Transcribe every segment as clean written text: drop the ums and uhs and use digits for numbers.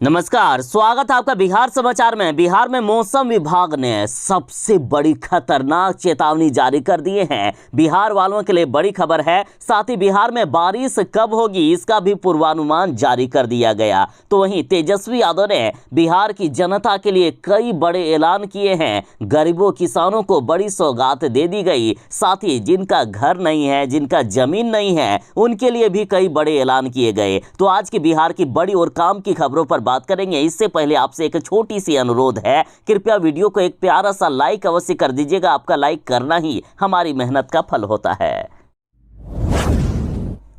नमस्कार, स्वागत है आपका बिहार समाचार में। बिहार में मौसम विभाग ने सबसे बड़ी खतरनाक चेतावनी जारी कर दिए हैं। बिहार वालों के लिए बड़ी खबर है। साथ ही बिहार में बारिश कब होगी इसका भी पूर्वानुमान जारी कर दिया गया। तो वहीं तेजस्वी यादव ने बिहार की जनता के लिए कई बड़े ऐलान किए हैं। गरीबों किसानों को बड़ी सौगात दे दी गई। साथ ही जिनका घर नहीं है, जिनका जमीन नहीं है, उनके लिए भी कई बड़े ऐलान किए गए। तो आज की बिहार की बड़ी और काम की खबरों पर बात करेंगे। इससे पहले आपसे एक छोटी सी अनुरोध है, कृपया वीडियो को एक प्यारा सा लाइक अवश्य कर दीजिएगा। आपका लाइक करना ही हमारी मेहनत का फल होता है।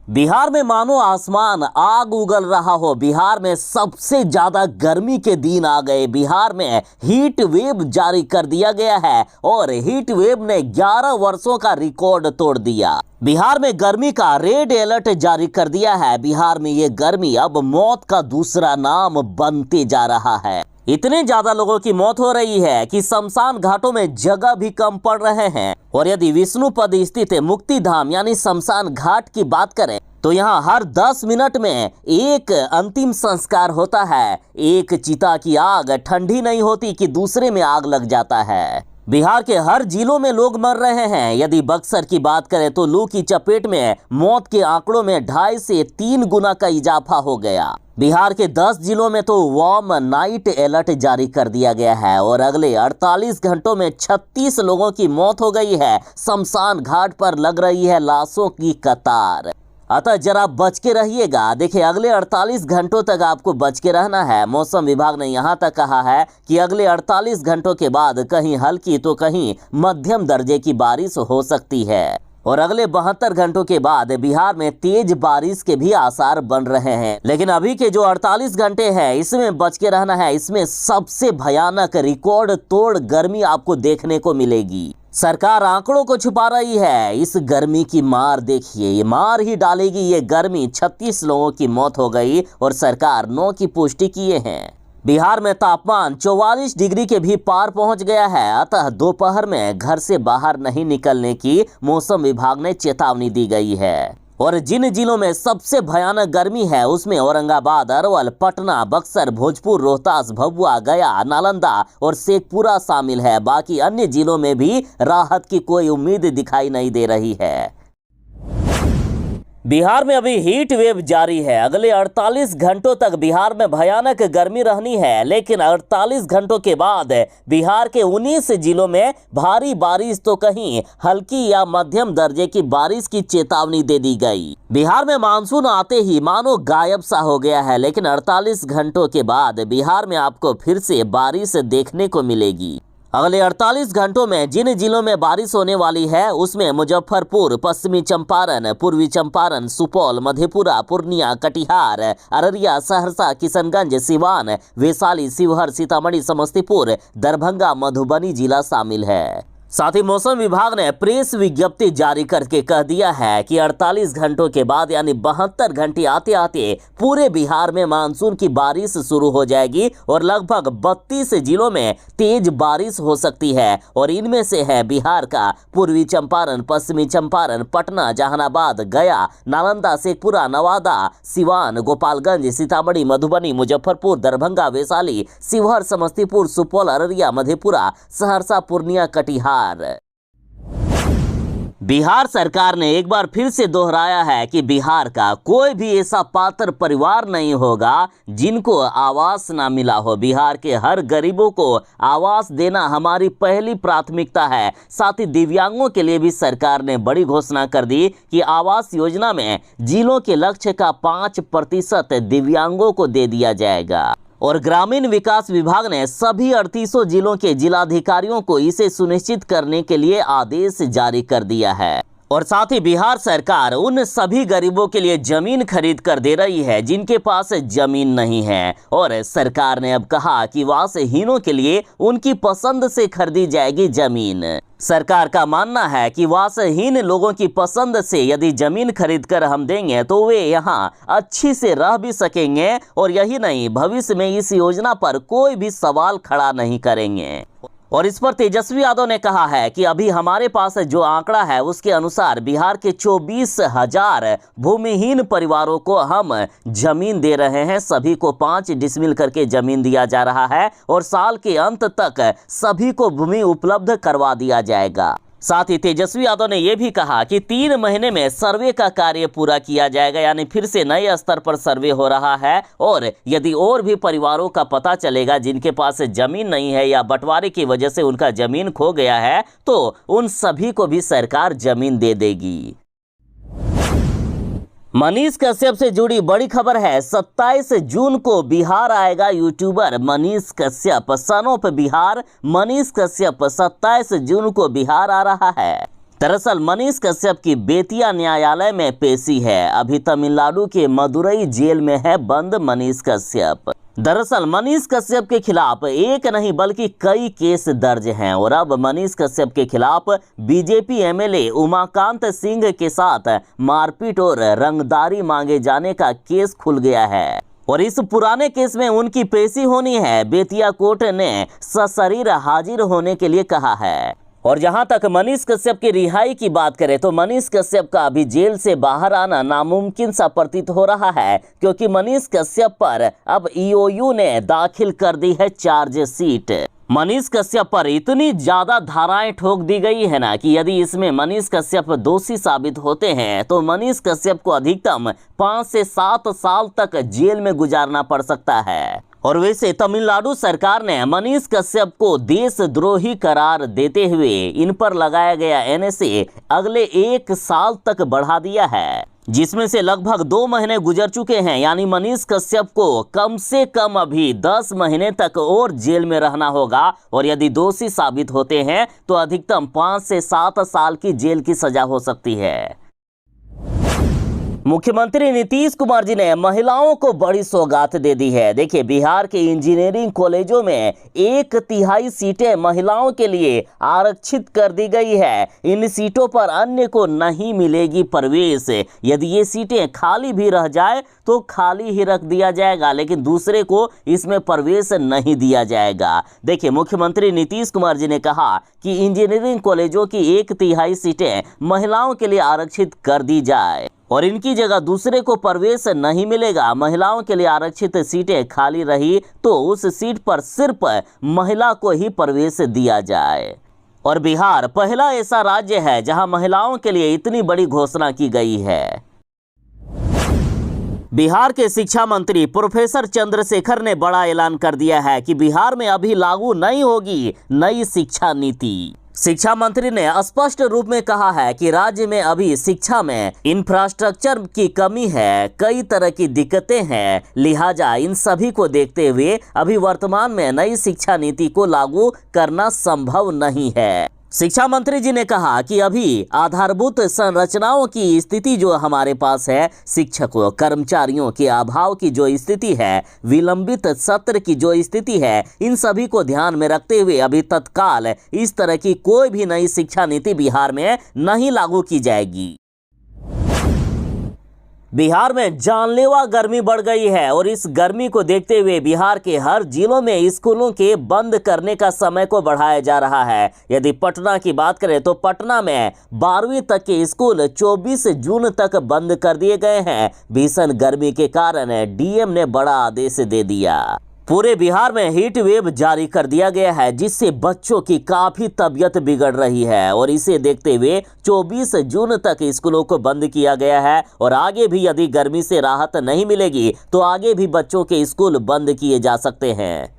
बिहार में मानो आसमान आग उगल रहा हो। बिहार में सबसे ज्यादा गर्मी के दिन आ गए। बिहार में हीट वेव जारी कर दिया गया है और हीट वेव ने 11 वर्षों का रिकॉर्ड तोड़ दिया। बिहार में गर्मी का रेड अलर्ट जारी कर दिया है। बिहार में ये गर्मी अब मौत का दूसरा नाम बनते जा रहा है। इतने ज्यादा लोगों की मौत हो रही है कि शमशान घाटों में जगह भी कम पड़ रहे हैं। और यदि विष्णुपद स्थित मुक्ति धाम यानी शमशान घाट की बात करें तो यहाँ हर 10 मिनट में एक अंतिम संस्कार होता है। एक चिता की आग ठंडी नहीं होती कि दूसरे में आग लग जाता है। बिहार के हर जिलों में लोग मर रहे हैं। यदि बक्सर की बात करें तो लू की चपेट में मौत के आंकड़ों में 2.5 से 3 गुना का इजाफा हो गया। बिहार के 10 जिलों में तो वार्म नाइट अलर्ट जारी कर दिया गया है और अगले 48 घंटों में 36 लोगों की मौत हो गई है। शमशान घाट पर लग रही है लाशों की कतार। अतः जरा बच के रहिएगा। देखिए, अगले 48 घंटों तक आपको बच के रहना है। मौसम विभाग ने यहाँ तक कहा है कि अगले 48 घंटों के बाद कहीं हल्की तो कहीं मध्यम दर्जे की बारिश हो सकती है और अगले 72 घंटों के बाद बिहार में तेज बारिश के भी आसार बन रहे हैं। लेकिन अभी के जो 48 घंटे हैं इसमें बच के रहना है। इसमें सबसे भयानक रिकॉर्ड तोड़ गर्मी आपको देखने को मिलेगी। सरकार आंकड़ों को छुपा रही है। इस गर्मी की मार देखिए, ये मार ही डालेगी ये गर्मी। 36 लोगों की मौत हो गई और सरकार 9 की पुष्टि किए हैं। बिहार में तापमान 44 डिग्री के भी पार पहुंच गया है। अतः दोपहर में घर से बाहर नहीं निकलने की मौसम विभाग ने चेतावनी दी गई है। और जिन जिलों में सबसे भयानक गर्मी है उसमें औरंगाबाद, अरवल, पटना, बक्सर, भोजपुर, रोहतास, भभुआ, गया, नालंदा और शेखपुरा शामिल है। बाकी अन्य जिलों में भी राहत की कोई उम्मीद दिखाई नहीं दे रही है। बिहार में अभी हीट वेव जारी है। अगले 48 घंटों तक बिहार में भयानक गर्मी रहनी है। लेकिन 48 घंटों के बाद बिहार के 19 जिलों में भारी बारिश तो कहीं हल्की या मध्यम दर्जे की बारिश की चेतावनी दे दी गई। बिहार में मानसून आते ही मानो गायब सा हो गया है। लेकिन 48 घंटों के बाद बिहार में आपको फिर से बारिश देखने को मिलेगी। अगले 48 घंटों में जिन जिलों में बारिश होने वाली है उसमें मुजफ्फरपुर, पश्चिमी चंपारण, पूर्वी चंपारण, सुपौल, मधेपुरा, पूर्णिया, कटिहार, अररिया, सहरसा, किशनगंज, सिवान, वैशाली, शिवहर, सीतामढ़ी, समस्तीपुर, दरभंगा, मधुबनी जिला शामिल है। साथ ही मौसम विभाग ने प्रेस विज्ञप्ति जारी करके कह दिया है कि 48 घंटों के बाद यानी 72 घंटे आते आते पूरे बिहार में मानसून की बारिश शुरू हो जाएगी और लगभग 32 जिलों में तेज बारिश हो सकती है। और इनमें से है बिहार का पूर्वी चंपारण, पश्चिमी चंपारण, पटना, जहानाबाद, गया, नालंदा, शेखपुरा, नवादा, सिवान, गोपालगंज, सीतामढ़ी, मधुबनी, मुजफ्फरपुर, दरभंगा, वैशाली, शिवहर, समस्तीपुर, सुपौल, अररिया, मधेपुरा, सहरसा, पूर्णिया, कटिहार। बिहार सरकार ने एक बार फिर से दोहराया है कि बिहार का कोई भी ऐसा पात्र परिवार नहीं होगा जिनको आवास ना मिला हो। बिहार के हर गरीबों को आवास देना हमारी पहली प्राथमिकता है। साथ ही दिव्यांगों के लिए भी सरकार ने बड़ी घोषणा कर दी कि आवास योजना में जिलों के लक्ष्य का 5% दिव्यांगों को दे दिया जाएगा। और ग्रामीण विकास विभाग ने सभी 38 जिलों के जिलाधिकारियों को इसे सुनिश्चित करने के लिए आदेश जारी कर दिया है। और साथ ही बिहार सरकार उन सभी गरीबों के लिए जमीन खरीद कर दे रही है जिनके पास जमीन नहीं है। और सरकार ने अब कहा कि वासहीनों के लिए उनकी पसंद से खरीदी जाएगी जमीन। सरकार का मानना है कि वासहीन लोगों की पसंद से यदि जमीन खरीद कर हम देंगे तो वे यहाँ अच्छी से रह भी सकेंगे और यही नहीं, भविष्य में इस योजना पर कोई भी सवाल खड़ा नहीं करेंगे। और इस पर तेजस्वी यादव ने कहा है कि अभी हमारे पास जो आंकड़ा है उसके अनुसार बिहार के 24,000 भूमिहीन परिवारों को हम जमीन दे रहे हैं। सभी को 5 डिसमिल करके जमीन दिया जा रहा है और साल के अंत तक सभी को भूमि उपलब्ध करवा दिया जाएगा। साथ ही तेजस्वी यादव ने यह भी कहा कि 3 महीने में सर्वे का कार्य पूरा किया जाएगा, यानी फिर से नए स्तर पर सर्वे हो रहा है। और यदि और भी परिवारों का पता चलेगा जिनके पास जमीन नहीं है या बंटवारे की वजह से उनका जमीन खो गया है, तो उन सभी को भी सरकार जमीन दे देगी। मनीष कश्यप से जुड़ी बड़ी खबर है। 27 जून को बिहार आएगा YouTuber Manish Kashyap. Son of Bihar Manish Kashyap 27 जून को बिहार आ रहा है। दरअसल मनीष कश्यप की बेतिया न्यायालय में पेशी है। अभी तमिलनाडु के मदुरई जेल में है बंद मनीष कश्यप। दरअसल मनीष कश्यप के खिलाफ एक नहीं बल्कि कई केस दर्ज हैं और अब मनीष कश्यप के खिलाफ बीजेपी एमएलए उमाकांत सिंह के साथ मारपीट और रंगदारी मांगे जाने का केस खुल गया है और इस पुराने केस में उनकी पेशी होनी है। बेतिया कोर्ट ने सशरीर हाजिर होने के लिए कहा है। और जहां तक मनीष कश्यप की रिहाई की बात करें तो मनीष कश्यप का अभी जेल से बाहर आना नामुमकिन सा प्रतीत हो रहा है, क्योंकि मनीष कश्यप पर अब ईओयू ने दाखिल कर दी है चार्जशीट। मनीष कश्यप पर इतनी ज्यादा धाराएं ठोक दी गई है ना कि यदि इसमें मनीष कश्यप दोषी साबित होते हैं तो मनीष कश्यप को अधिकतम 5 से 7 साल तक जेल में गुजारना पड़ सकता है। और वैसे तमिलनाडु सरकार ने मनीष कश्यप को देशद्रोही करार देते हुए इन पर लगाया गया एनएसए अगले 1 साल तक बढ़ा दिया है, जिसमें से लगभग 2 महीने गुजर चुके हैं। यानी मनीष कश्यप को कम से कम अभी 10 महीने तक और जेल में रहना होगा और यदि दोषी साबित होते हैं तो अधिकतम 5 से 7 साल की जेल की सजा हो सकती है। मुख्यमंत्री नीतीश कुमार जी ने महिलाओं को बड़ी सौगात दे दी है। देखिए, बिहार के इंजीनियरिंग कॉलेजों में 1/3 सीटें महिलाओं के लिए आरक्षित कर दी गई है। इन सीटों पर अन्य को नहीं मिलेगी प्रवेश। यदि ये सीटें खाली भी रह जाए तो खाली ही रख दिया जाएगा, लेकिन दूसरे को इसमें प्रवेश नहीं दिया जाएगा। देखिए, मुख्यमंत्री नीतीश कुमार जी ने कहा कि इंजीनियरिंग कॉलेजों की 1/3 सीटें महिलाओं के लिए आरक्षित कर दी जाए और इनकी जगह दूसरे को प्रवेश नहीं मिलेगा। महिलाओं के लिए आरक्षित सीटें खाली रही तो उस सीट पर सिर्फ महिला को ही प्रवेश दिया जाए। और बिहार पहला ऐसा राज्य है जहां महिलाओं के लिए इतनी बड़ी घोषणा की गई है। बिहार के शिक्षा मंत्री प्रोफेसर चंद्रशेखर ने बड़ा ऐलान कर दिया है कि बिहार में अभी लागू नहीं होगी नई शिक्षा नीति। शिक्षा मंत्री ने स्पष्ट रूप में कहा है कि राज्य में अभी शिक्षा में इंफ्रास्ट्रक्चर की कमी है, कई तरह की दिक्कतें हैं, लिहाजा इन सभी को देखते हुए अभी वर्तमान में नई शिक्षा नीति को लागू करना संभव नहीं है। शिक्षा मंत्री जी ने कहा कि अभी आधारभूत संरचनाओं की स्थिति जो हमारे पास है, शिक्षकों कर्मचारियों के अभाव की जो स्थिति है, विलंबित सत्र की जो स्थिति है, इन सभी को ध्यान में रखते हुए अभी तत्काल इस तरह की कोई भी नई शिक्षा नीति बिहार में नहीं लागू की जाएगी। बिहार में जानलेवा गर्मी बढ़ गई है और इस गर्मी को देखते हुए बिहार के हर जिलों में स्कूलों के बंद करने का समय को बढ़ाया जा रहा है। यदि पटना की बात करें तो पटना में 12वीं तक के स्कूल 24 जून तक बंद कर दिए गए हैं। भीषण गर्मी के कारण डीएम ने बड़ा आदेश दे दिया। पूरे बिहार में हीट वेव जारी कर दिया गया है, जिससे बच्चों की काफी तबीयत बिगड़ रही है और इसे देखते हुए 24 जून तक स्कूलों को बंद किया गया है। और आगे भी यदि गर्मी से राहत नहीं मिलेगी तो आगे भी बच्चों के स्कूल बंद किए जा सकते हैं।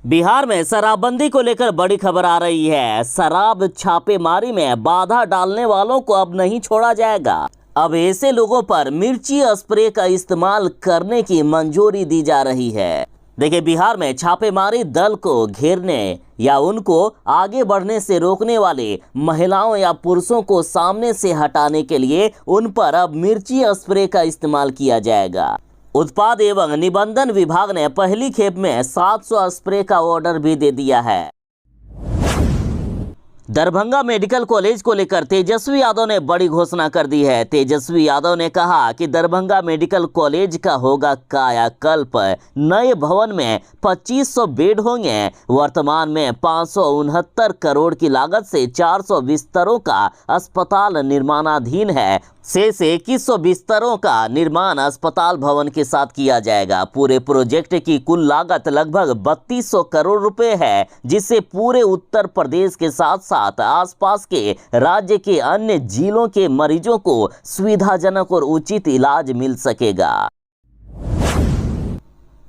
बिहार में शराबबंदी को लेकर बड़ी खबर आ रही है। शराब छापेमारी में बाधा डालने वालों को अब नहीं छोड़ा जाएगा। अब ऐसे लोगों पर मिर्ची स्प्रे का इस्तेमाल करने की मंजूरी दी जा रही है। देखिए, बिहार में छापेमारी दल को घेरने या उनको आगे बढ़ने से रोकने वाले महिलाओं या पुरुषों को सामने से हटाने के लिए उन पर अब मिर्ची स्प्रे का इस्तेमाल किया जाएगा। उत्पाद एवं निबंधन विभाग ने पहली खेप में 700 स्प्रे का ऑर्डर भी दे दिया है। दरभंगा मेडिकल कॉलेज को लेकर तेजस्वी यादव ने बड़ी घोषणा कर दी है। तेजस्वी यादव ने कहा कि दरभंगा मेडिकल कॉलेज का होगा कायाकल्प। नए भवन में 2500 बेड होंगे। वर्तमान में 569 करोड़ की लागत से 400 बिस्तरों का अस्पताल निर्माणाधीन है। शेष 2100 बिस्तरों का निर्माण अस्पताल भवन के साथ किया जाएगा। पूरे प्रोजेक्ट की कुल लागत लगभग 3200 करोड़ रुपए है, जिससे पूरे उत्तर प्रदेश के साथ साथ आसपास के राज्य के अन्य जिलों के मरीजों को सुविधाजनक और उचित इलाज मिल सकेगा।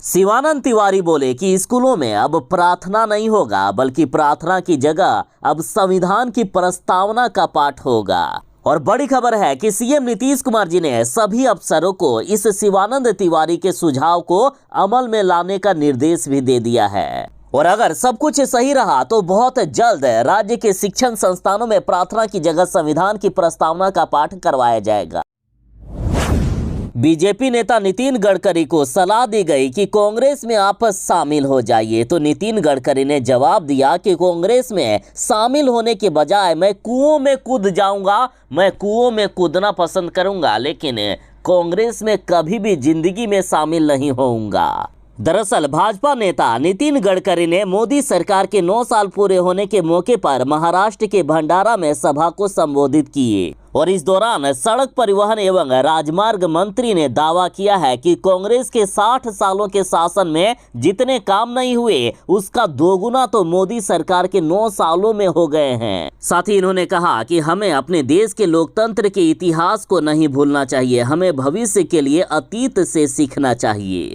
शिवानंद तिवारी बोले कि स्कूलों में अब प्रार्थना नहीं होगा, बल्कि प्रार्थना की जगह अब संविधान की प्रस्तावना का पाठ होगा। और बड़ी खबर है कि सीएम नीतीश कुमार जी ने सभी अफसरों को इस शिवानंद तिवारी के सुझाव को अमल में लाने का निर्देश भी दे दिया है। और अगर सब कुछ सही रहा तो बहुत जल्द राज्य के शिक्षण संस्थानों में प्रार्थना की जगह संविधान की प्रस्तावना का पाठ करवाया जाएगा। बीजेपी नेता नितिन गडकरी को सलाह दी गई कि कांग्रेस में आप शामिल हो जाइए, तो नितिन गडकरी ने जवाब दिया कि कांग्रेस में शामिल होने के बजाय मैं कुओं में कूद जाऊंगा। मैं कुओं में कूदना पसंद करूंगा, लेकिन कांग्रेस में कभी भी जिंदगी में शामिल नहीं होऊंगा। दरअसल भाजपा नेता नितिन गडकरी ने मोदी सरकार के 9 साल पूरे होने के मौके पर महाराष्ट्र के भंडारा में सभा को संबोधित किए। और इस दौरान सड़क परिवहन एवं राजमार्ग मंत्री ने दावा किया है कि कांग्रेस के 60 सालों के शासन में जितने काम नहीं हुए, उसका दोगुना तो मोदी सरकार के 9 सालों में हो गए हैं। साथ ही इन्होंने कहा कि हमें अपने देश के लोकतंत्र के इतिहास को नहीं भूलना चाहिए, हमें भविष्य के लिए अतीत से सीखना चाहिए।